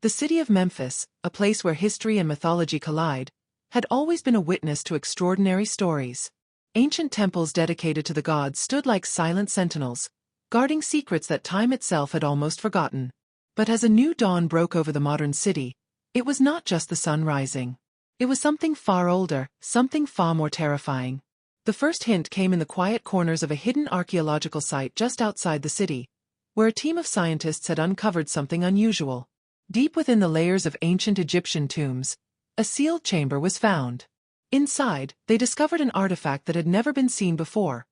The city of Memphis, a place where history and mythology collide, had always been a witness to extraordinary stories. Ancient temples dedicated to the gods stood like silent sentinels, guarding secrets that time itself had almost forgotten. But as a new dawn broke over the modern city, it was not just the sun rising. It was something far older, something far more terrifying. The first hint came in the quiet corners of a hidden archaeological site just outside the city, where a team of scientists had uncovered something unusual. Deep within the layers of ancient Egyptian tombs, a sealed chamber was found. Inside, they discovered an artifact that had never been seen before.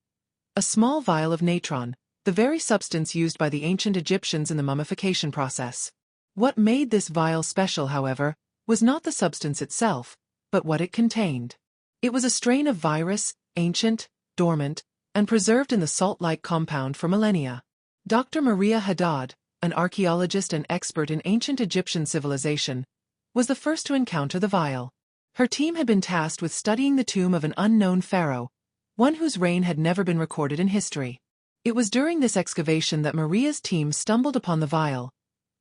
A small vial of natron, the very substance used by the ancient Egyptians in the mummification process. What made this vial special, however, was not the substance itself, but what it contained. It was a strain of virus, ancient, dormant, and preserved in the salt-like compound for millennia. Dr. Maria Haddad, an archaeologist and expert in ancient Egyptian civilization, was the first to encounter the vial. Her team had been tasked with studying the tomb of an unknown pharaoh, one whose reign had never been recorded in history. It was during this excavation that Maria's team stumbled upon the vial,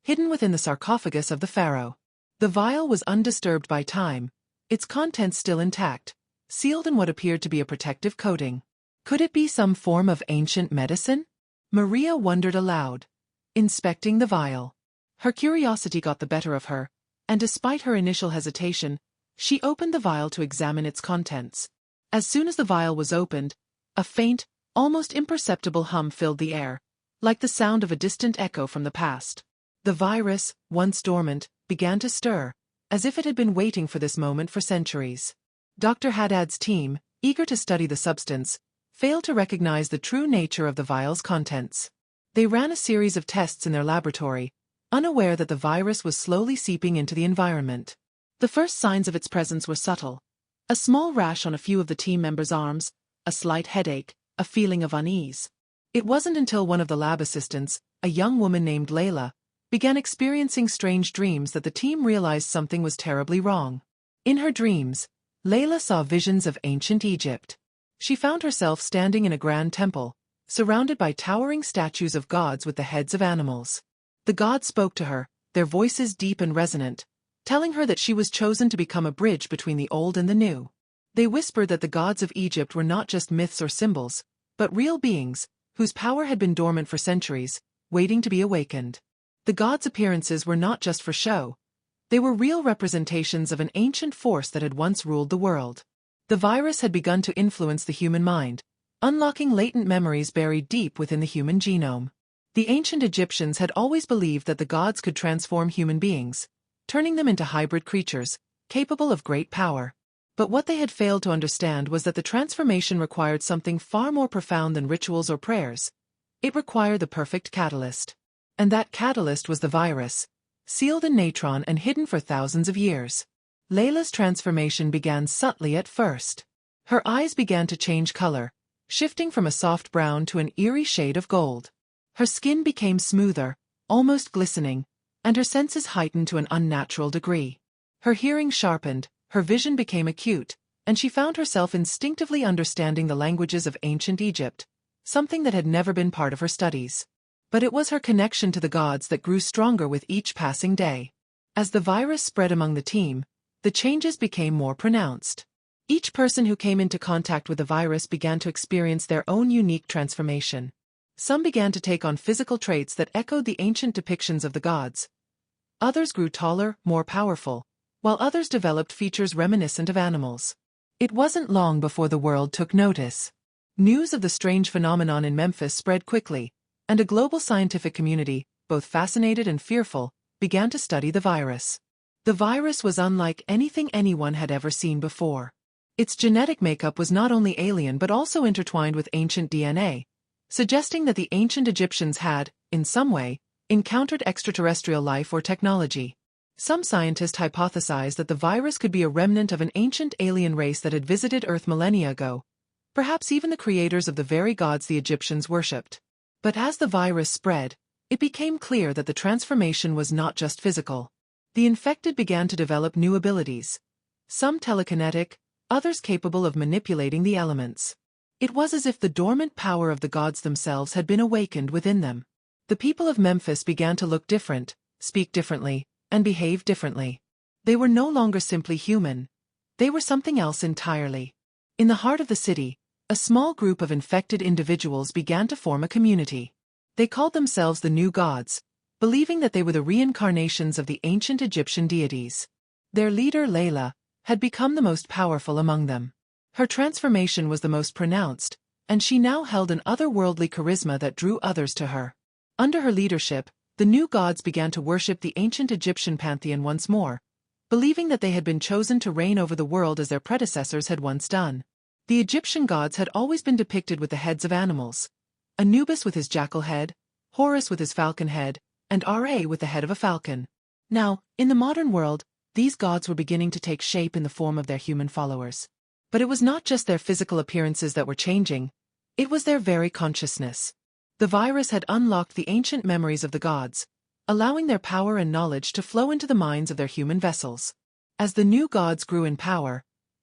hidden within the sarcophagus of the pharaoh. The vial was undisturbed by time, its contents still intact, sealed in what appeared to be a protective coating. Could it be some form of ancient medicine? Maria wondered aloud, inspecting the vial. Her curiosity got the better of her, and despite her initial hesitation, she opened the vial to examine its contents. As soon as the vial was opened, a faint, almost imperceptible hum filled the air, like the sound of a distant echo from the past. The virus, once dormant, began to stir, as if it had been waiting for this moment for centuries. Dr. Haddad's team, eager to study the substance, failed to recognize the true nature of the vial's contents. They ran a series of tests in their laboratory, unaware that the virus was slowly seeping into the environment. The first signs of its presence were subtle. A small rash on a few of the team members' arms, a slight headache, a feeling of unease. It wasn't until one of the lab assistants, a young woman named Laila, began experiencing strange dreams that the team realized something was terribly wrong. In her dreams, Laila saw visions of ancient Egypt. She found herself standing in a grand temple, surrounded by towering statues of gods with the heads of animals. The gods spoke to her, their voices deep and resonant, telling her that she was chosen to become a bridge between the old and the new. They whispered that the gods of Egypt were not just myths or symbols, but real beings, whose power had been dormant for centuries, waiting to be awakened. The gods' appearances were not just for show. They were real representations of an ancient force that had once ruled the world. The virus had begun to influence the human mind, unlocking latent memories buried deep within the human genome. The ancient Egyptians had always believed that the gods could transform human beings, turning them into hybrid creatures, capable of great power. But what they had failed to understand was that the transformation required something far more profound than rituals or prayers. It required the perfect catalyst. And that catalyst was the virus, sealed in natron and hidden for thousands of years. Layla's transformation began subtly at first. Her eyes began to change color, shifting from a soft brown to an eerie shade of gold. Her skin became smoother, almost glistening, and her senses heightened to an unnatural degree. Her hearing sharpened, her vision became acute, and she found herself instinctively understanding the languages of ancient Egypt, something that had never been part of her studies. But it was her connection to the gods that grew stronger with each passing day. As the virus spread among the team, the changes became more pronounced. Each person who came into contact with the virus began to experience their own unique transformation. Some began to take on physical traits that echoed the ancient depictions of the gods. Others grew taller, more powerful, while others developed features reminiscent of animals. It wasn't long before the world took notice. News of the strange phenomenon in Memphis spread quickly, and a global scientific community, both fascinated and fearful, began to study the virus. The virus was unlike anything anyone had ever seen before. Its genetic makeup was not only alien but also intertwined with ancient DNA, suggesting that the ancient Egyptians had, in some way, encountered extraterrestrial life or technology. Some scientists hypothesized that the virus could be a remnant of an ancient alien race that had visited Earth millennia ago, perhaps even the creators of the very gods the Egyptians worshipped. But as the virus spread, it became clear that the transformation was not just physical. The infected began to develop new abilities, some telekinetic, others capable of manipulating the elements. It was as if the dormant power of the gods themselves had been awakened within them. The people of Memphis began to look different, speak differently, and behaved differently. They were no longer simply human. They were something else entirely. In the heart of the city, a small group of infected individuals began to form a community. They called themselves the New Gods, believing that they were the reincarnations of the ancient Egyptian deities. Their leader, Laila, had become the most powerful among them. Her transformation was the most pronounced, and she now held an otherworldly charisma that drew others to her. Under her leadership, the New Gods began to worship the ancient Egyptian pantheon once more, believing that they had been chosen to reign over the world as their predecessors had once done. The Egyptian gods had always been depicted with the heads of animals: Anubis with his jackal head, Horus with his falcon head, and Ra with the head of a falcon. Now, in the modern world, these gods were beginning to take shape in the form of their human followers. But it was not just their physical appearances that were changing, it was their very consciousness. The virus had unlocked the ancient memories of the gods, allowing their power and knowledge to flow into the minds of their human vessels. As the new gods grew in power,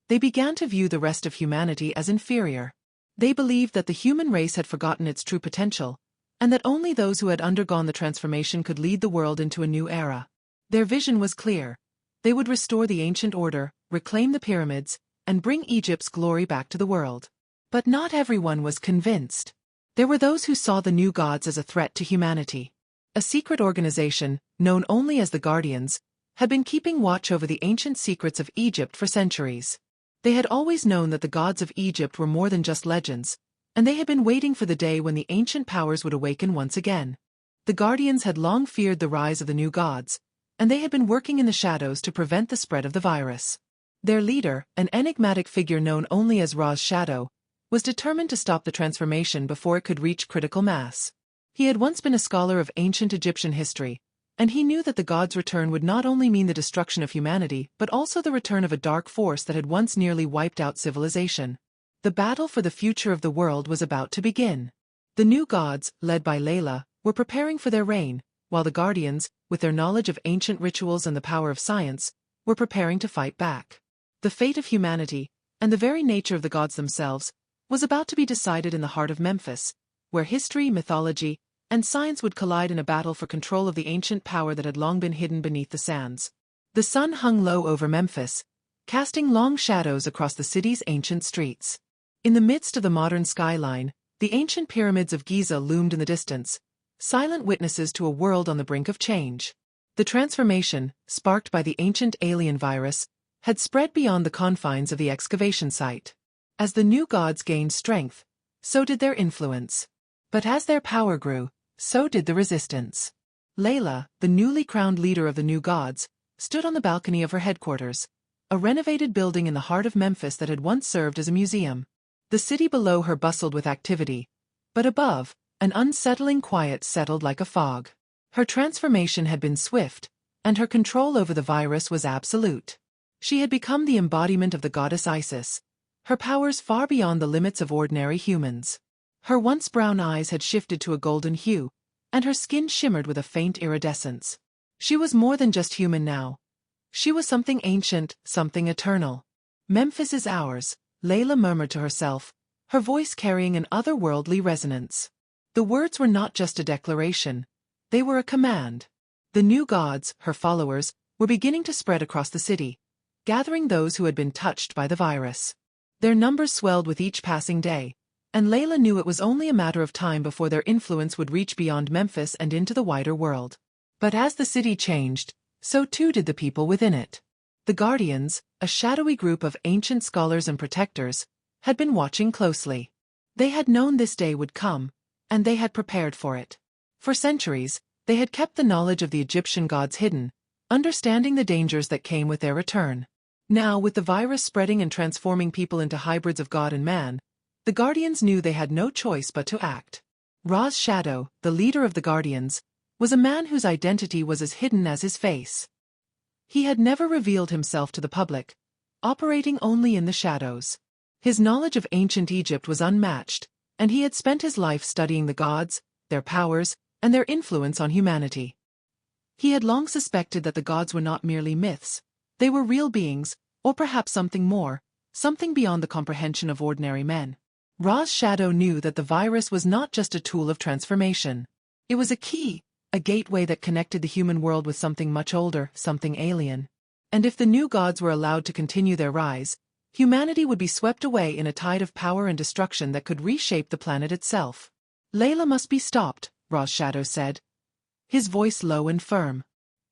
they began to view the rest of humanity as inferior. They believed that the human race had forgotten its true potential, and that only those who had undergone the transformation could lead the world into a new era. Their vision was clear. They would restore the ancient order, reclaim the pyramids, and bring Egypt's glory back to the world. But not everyone was convinced. There were those who saw the new gods as a threat to humanity. A secret organization, known only as the Guardians, had been keeping watch over the ancient secrets of Egypt for centuries. They had always known that the gods of Egypt were more than just legends, and they had been waiting for the day when the ancient powers would awaken once again. The Guardians had long feared the rise of the new gods, and they had been working in the shadows to prevent the spread of the virus. Their leader, an enigmatic figure known only as Ra's shadow, was determined to stop the transformation before it could reach critical mass. He had once been a scholar of ancient Egyptian history, and he knew that the gods' return would not only mean the destruction of humanity but also the return of a dark force that had once nearly wiped out civilization. The battle for the future of the world was about to begin. The new gods, led by Laila, were preparing for their reign, while the Guardians, with their knowledge of ancient rituals and the power of science, were preparing to fight back. The fate of humanity, and the very nature of the gods themselves, was about to be decided in the heart of Memphis, where history, mythology, and science would collide in a battle for control of the ancient power that had long been hidden beneath the sands. The sun hung low over Memphis, casting long shadows across the city's ancient streets. In the midst of the modern skyline, the ancient pyramids of Giza loomed in the distance, silent witnesses to a world on the brink of change. The transformation, sparked by the ancient alien virus, had spread beyond the confines of the excavation site. As the new gods gained strength, so did their influence. But as their power grew, so did the resistance. Laila, the newly crowned leader of the new gods, stood on the balcony of her headquarters, a renovated building in the heart of Memphis that had once served as a museum. The city below her bustled with activity, but above, an unsettling quiet settled like a fog. Her transformation had been swift, and her control over the virus was absolute. She had become the embodiment of the goddess Isis, her powers far beyond the limits of ordinary humans. Her once brown eyes had shifted to a golden hue, and her skin shimmered with a faint iridescence. She was more than just human now. She was something ancient, something eternal. "Memphis is ours," Laila murmured to herself, her voice carrying an otherworldly resonance. The words were not just a declaration, they were a command. The new gods, her followers, were beginning to spread across the city, gathering those who had been touched by the virus. Their numbers swelled with each passing day, and Laila knew it was only a matter of time before their influence would reach beyond Memphis and into the wider world. But as the city changed, so too did the people within it. The Guardians, a shadowy group of ancient scholars and protectors, had been watching closely. They had known this day would come, and they had prepared for it. For centuries, they had kept the knowledge of the Egyptian gods hidden, understanding the dangers that came with their return. Now, with the virus spreading and transforming people into hybrids of God and man, the Guardians knew they had no choice but to act. Ra's shadow, the leader of the Guardians, was a man whose identity was as hidden as his face. He had never revealed himself to the public, operating only in the shadows. His knowledge of ancient Egypt was unmatched, and he had spent his life studying the gods, their powers, and their influence on humanity. He had long suspected that the gods were not merely myths, they were real beings, or perhaps something more, something beyond the comprehension of ordinary men. Ra's shadow knew that the virus was not just a tool of transformation. It was a key, a gateway that connected the human world with something much older, something alien. And if the new gods were allowed to continue their rise, humanity would be swept away in a tide of power and destruction that could reshape the planet itself. Laila must be stopped, Ra's shadow said, his voice low and firm.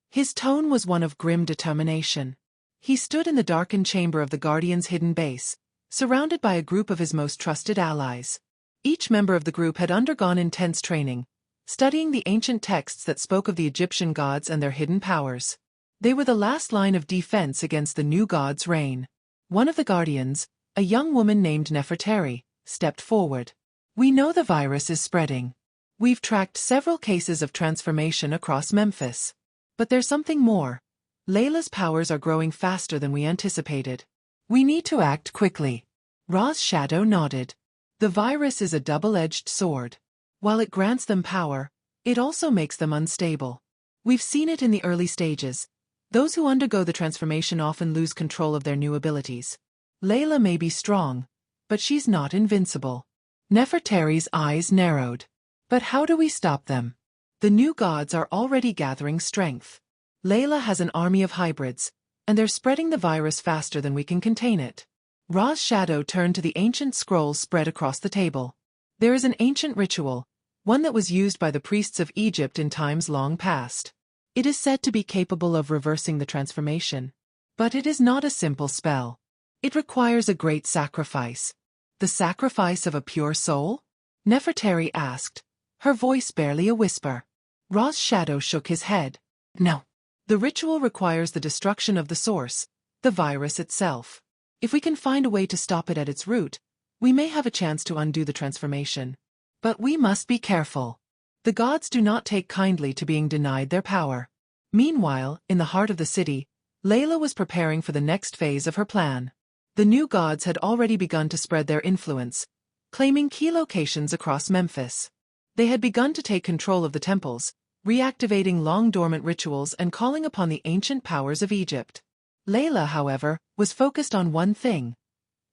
His tone was one of grim determination. He stood in the darkened chamber of the Guardian's hidden base, surrounded by a group of his most trusted allies. Each member of the group had undergone intense training, studying the ancient texts that spoke of the Egyptian gods and their hidden powers. They were the last line of defense against the new god's reign. One of the Guardians, a young woman named Nefertari, stepped forward. "We know the virus is spreading. We've tracked several cases of transformation across Memphis. But there's something more. Laila's powers are growing faster than we anticipated. We need to act quickly." Ra's shadow nodded. The virus is a double-edged sword. While it grants them power, it also makes them unstable. We've seen it in the early stages. Those who undergo the transformation often lose control of their new abilities. Laila may be strong, but she's not invincible. Nefertari's eyes narrowed. But how do we stop them? The new gods are already gathering strength. Laila has an army of hybrids, and they're spreading the virus faster than we can contain it. Ra's shadow turned to the ancient scrolls spread across the table. There is an ancient ritual, one that was used by the priests of Egypt in times long past. It is said to be capable of reversing the transformation. But it is not a simple spell. It requires a great sacrifice. The sacrifice of a pure soul? Nefertari asked, her voice barely a whisper. Ra's shadow shook his head. No. The ritual requires the destruction of the source, the virus itself. If we can find a way to stop it at its root, we may have a chance to undo the transformation. But we must be careful. The gods do not take kindly to being denied their power. Meanwhile, in the heart of the city, Laila was preparing for the next phase of her plan. The new gods had already begun to spread their influence, claiming key locations across Memphis. They had begun to take control of the temples, reactivating long-dormant rituals and calling upon the ancient powers of Egypt. Laila, however, was focused on one thing: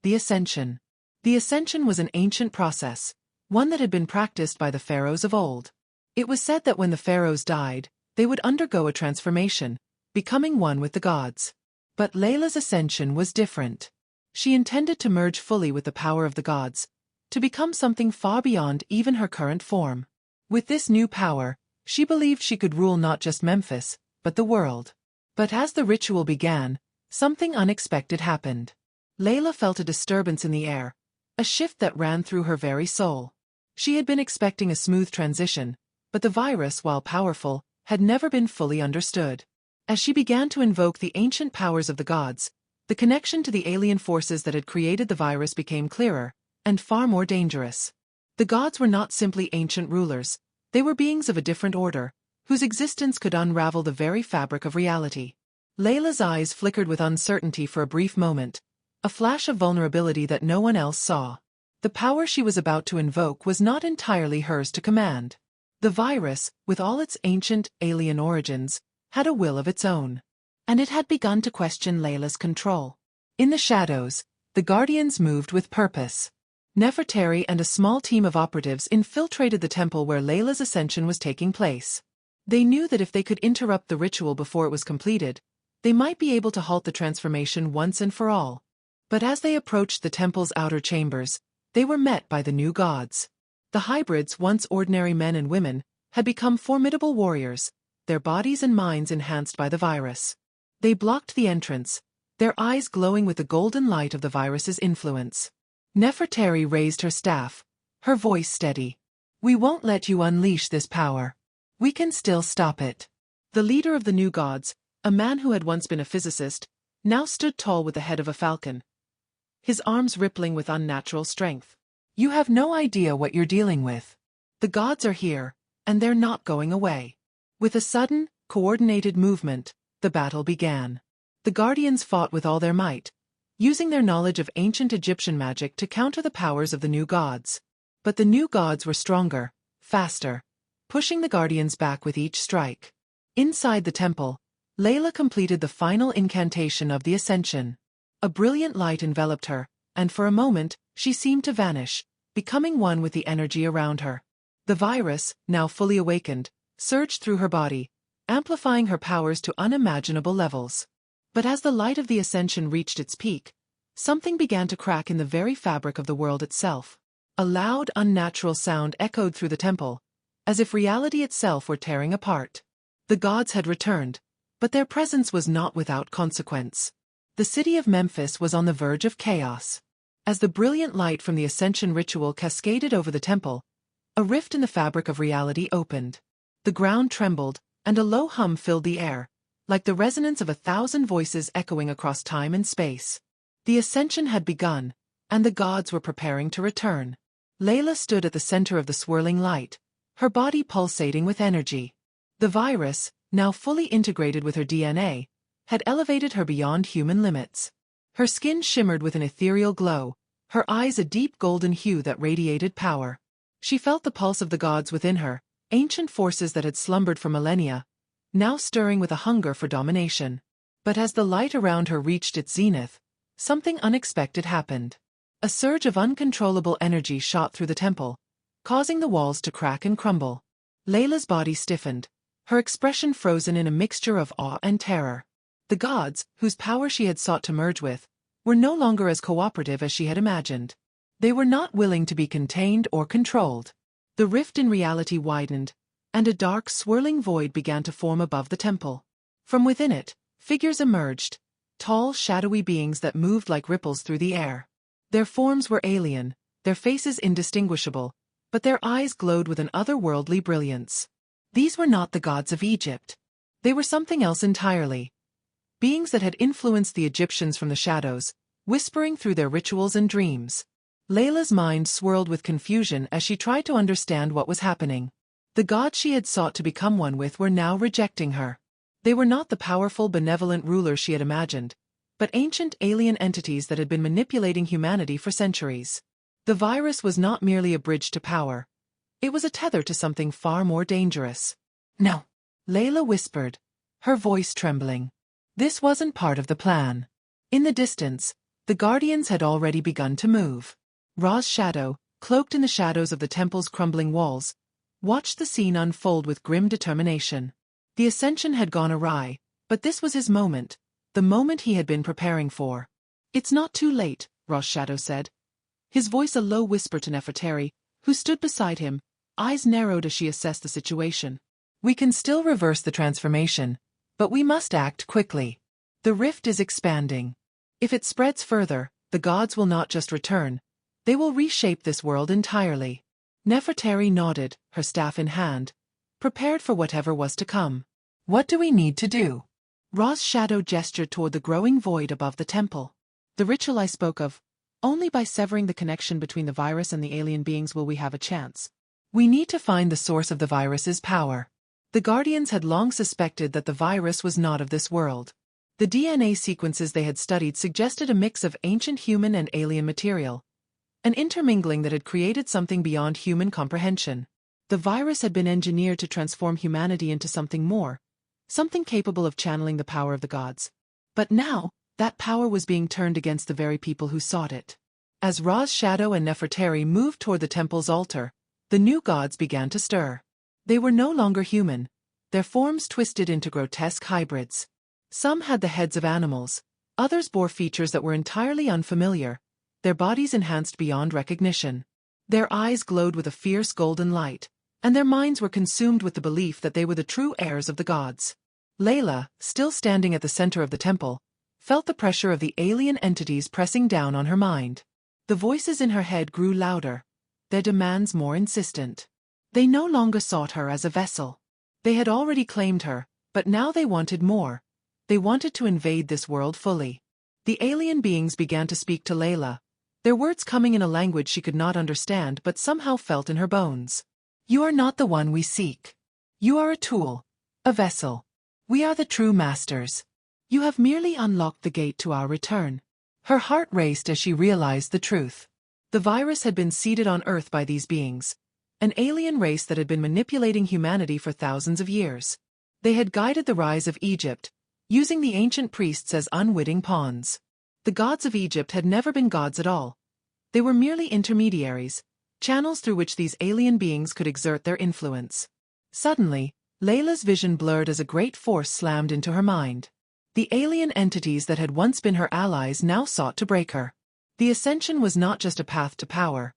the ascension. The ascension was an ancient process, one that had been practiced by the pharaohs of old. It was said that when the pharaohs died, they would undergo a transformation, becoming one with the gods. But Laila's ascension was different. She intended to merge fully with the power of the gods, to become something far beyond even her current form. With this new power, she believed she could rule not just Memphis, but the world. But as the ritual began, something unexpected happened. Laila felt a disturbance in the air, a shift that ran through her very soul. She had been expecting a smooth transition, but the virus, while powerful, had never been fully understood. As she began to invoke the ancient powers of the gods, the connection to the alien forces that had created the virus became clearer, and far more dangerous. The gods were not simply ancient rulers, they were beings of a different order, whose existence could unravel the very fabric of reality. Laila's eyes flickered with uncertainty for a brief moment, a flash of vulnerability that no one else saw. The power she was about to invoke was not entirely hers to command. The virus, with all its ancient, alien origins, had a will of its own. And it had begun to question Laila's control. In the shadows, the Guardians moved with purpose. Nefertari and a small team of operatives infiltrated the temple where Laila's ascension was taking place. They knew that if they could interrupt the ritual before it was completed, they might be able to halt the transformation once and for all. But as they approached the temple's outer chambers, they were met by the new gods. The hybrids, once ordinary men and women, had become formidable warriors, their bodies and minds enhanced by the virus. They blocked the entrance, their eyes glowing with the golden light of the virus's influence. Nefertari raised her staff, her voice steady. "We won't let you unleash this power. We can still stop it." The leader of the new gods, a man who had once been a physicist, now stood tall with the head of a falcon, his arms rippling with unnatural strength. "You have no idea what you're dealing with. The gods are here, and they're not going away." With a sudden, coordinated movement, the battle began. The Guardians fought with all their might, using their knowledge of ancient Egyptian magic to counter the powers of the new gods. But the new gods were stronger, faster, pushing the Guardians back with each strike. Inside the temple, Laila completed the final incantation of the ascension. A brilliant light enveloped her, and for a moment, she seemed to vanish, becoming one with the energy around her. The virus, now fully awakened, surged through her body, amplifying her powers to unimaginable levels. But as the light of the ascension reached its peak, something began to crack in the very fabric of the world itself. A loud, unnatural sound echoed through the temple, as if reality itself were tearing apart. The gods had returned, but their presence was not without consequence. The city of Memphis was on the verge of chaos. As the brilliant light from the ascension ritual cascaded over the temple, a rift in the fabric of reality opened. The ground trembled, and a low hum filled the air, like the resonance of 1,000 voices echoing across time and space. The ascension had begun, and the gods were preparing to return. Laila stood at the center of the swirling light, her body pulsating with energy. The virus, now fully integrated with her DNA, had elevated her beyond human limits. Her skin shimmered with an ethereal glow, her eyes a deep golden hue that radiated power. She felt the pulse of the gods within her, ancient forces that had slumbered for millennia, now stirring with a hunger for domination. But as the light around her reached its zenith, something unexpected happened. A surge of uncontrollable energy shot through the temple, causing the walls to crack and crumble. Laila's body stiffened, her expression frozen in a mixture of awe and terror. The gods, whose power she had sought to merge with, were no longer as cooperative as she had imagined. They were not willing to be contained or controlled. The rift in reality widened, and a dark, swirling void began to form above the temple. From within it, figures emerged, tall, shadowy beings that moved like ripples through the air. Their forms were alien, their faces indistinguishable, but their eyes glowed with an otherworldly brilliance. These were not the gods of Egypt. They were something else entirely. Beings that had influenced the Egyptians from the shadows, whispering through their rituals and dreams. Laila's mind swirled with confusion as she tried to understand what was happening. The gods she had sought to become one with were now rejecting her. They were not the powerful, benevolent rulers she had imagined, but ancient alien entities that had been manipulating humanity for centuries. The virus was not merely a bridge to power. It was a tether to something far more dangerous. "No," Laila whispered, her voice trembling. This wasn't part of the plan. In the distance, the guardians had already begun to move. Ra's shadow, cloaked in the shadows of the temple's crumbling walls, watched the scene unfold with grim determination. The ascension had gone awry, but this was his moment, the moment he had been preparing for. "It's not too late," Ra's shadow said, his voice a low whisper to Nefertari, who stood beside him, eyes narrowed as she assessed the situation. "We can still reverse the transformation, but we must act quickly. The rift is expanding. If it spreads further, the gods will not just return, they will reshape this world entirely." Nefertari nodded, her staff in hand, prepared for whatever was to come. "What do we need to do?" Ra's shadow gestured toward the growing void above the temple. "The ritual I spoke of. Only by severing the connection between the virus and the alien beings will we have a chance. We need to find the source of the virus's power." The Guardians had long suspected that the virus was not of this world. The DNA sequences they had studied suggested a mix of ancient human and alien material, an intermingling that had created something beyond human comprehension. The virus had been engineered to transform humanity into something more, something capable of channeling the power of the gods. But now, that power was being turned against the very people who sought it. As Ra's shadow and Nefertari moved toward the temple's altar, the new gods began to stir. They were no longer human, their forms twisted into grotesque hybrids. Some had the heads of animals, others bore features that were entirely unfamiliar, their bodies enhanced beyond recognition. Their eyes glowed with a fierce golden light, and their minds were consumed with the belief that they were the true heirs of the gods. Laila, still standing at the center of the temple, felt the pressure of the alien entities pressing down on her mind. The voices in her head grew louder, their demands more insistent. They no longer sought her as a vessel. They had already claimed her, but now they wanted more. They wanted to invade this world fully. The alien beings began to speak to Laila, their words coming in a language she could not understand but somehow felt in her bones. "You are not the one we seek. You are a tool, a vessel. We are the true masters. You have merely unlocked the gate to our return." Her heart raced as she realized the truth. The virus had been seeded on Earth by these beings, an alien race that had been manipulating humanity for thousands of years. They had guided the rise of Egypt, using the ancient priests as unwitting pawns. The gods of Egypt had never been gods at all. They were merely intermediaries, channels through which these alien beings could exert their influence. Suddenly, Layla's vision blurred as a great force slammed into her mind. The alien entities that had once been her allies now sought to break her. The ascension was not just a path to power.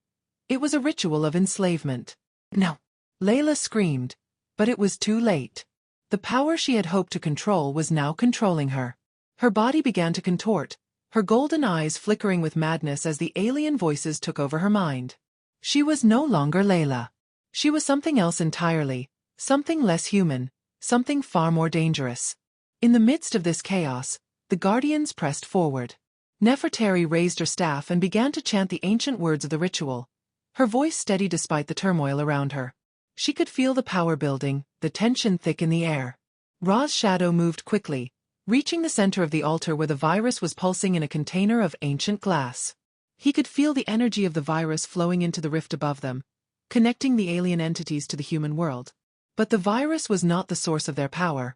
It was a ritual of enslavement. No! Layla screamed, but it was too late. The power she had hoped to control was now controlling her. Her body began to contort, her golden eyes flickering with madness as the alien voices took over her mind. She was no longer Layla. She was something else entirely, something less human, something far more dangerous. In the midst of this chaos, the guardians pressed forward. Nefertari raised her staff and began to chant the ancient words of the ritual, her voice steady despite the turmoil around her. She could feel the power building, the tension thick in the air. Ra's shadow moved quickly, reaching the center of the altar where the virus was pulsing in a container of ancient glass. He could feel the energy of the virus flowing into the rift above them, connecting the alien entities to the human world. But the virus was not the source of their power.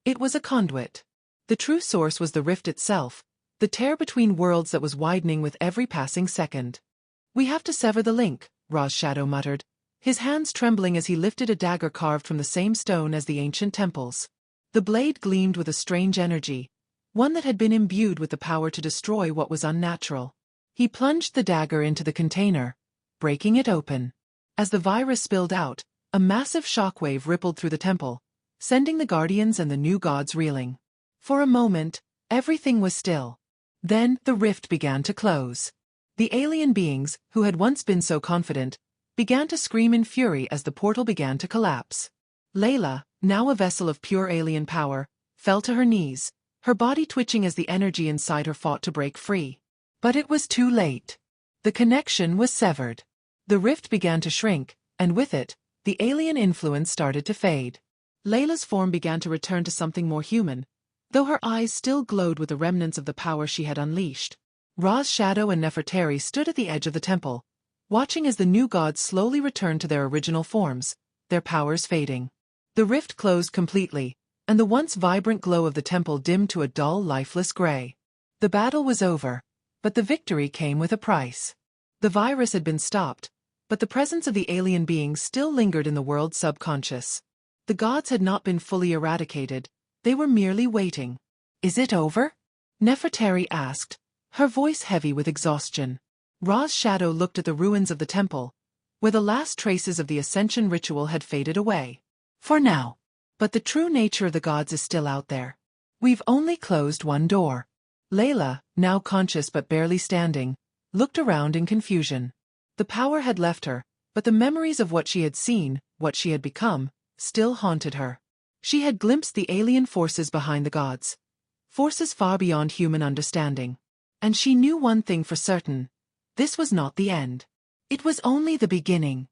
It was a conduit. The true source was the rift itself, the tear between worlds that was widening with every passing second. "We have to sever the link," Ra's shadow muttered, his hands trembling as he lifted a dagger carved from the same stone as the ancient temples. The blade gleamed with a strange energy, one that had been imbued with the power to destroy what was unnatural. He plunged the dagger into the container, breaking it open. As the virus spilled out, a massive shockwave rippled through the temple, sending the guardians and the new gods reeling. For a moment, everything was still. Then, the rift began to close. The alien beings, who had once been so confident, began to scream in fury as the portal began to collapse. Layla, now a vessel of pure alien power, fell to her knees, her body twitching as the energy inside her fought to break free. But it was too late. The connection was severed. The rift began to shrink, and with it, the alien influence started to fade. Layla's form began to return to something more human, though her eyes still glowed with the remnants of the power she had unleashed. Ra's shadow and Nefertari stood at the edge of the temple, watching as the new gods slowly returned to their original forms, their powers fading. The rift closed completely, and the once vibrant glow of the temple dimmed to a dull, lifeless gray. The battle was over, but the victory came with a price. The virus had been stopped, but the presence of the alien beings still lingered in the world's subconscious. The gods had not been fully eradicated, they were merely waiting. "Is it over?" Nefertari asked, her voice heavy with exhaustion. Ra's shadow looked at the ruins of the temple, where the last traces of the ascension ritual had faded away. "For now. But the true nature of the gods is still out there. We've only closed one door." Layla, now conscious but barely standing, looked around in confusion. The power had left her, but the memories of what she had seen, what she had become, still haunted her. She had glimpsed the alien forces behind the gods, forces far beyond human understanding. And she knew one thing for certain: this was not the end. It was only the beginning.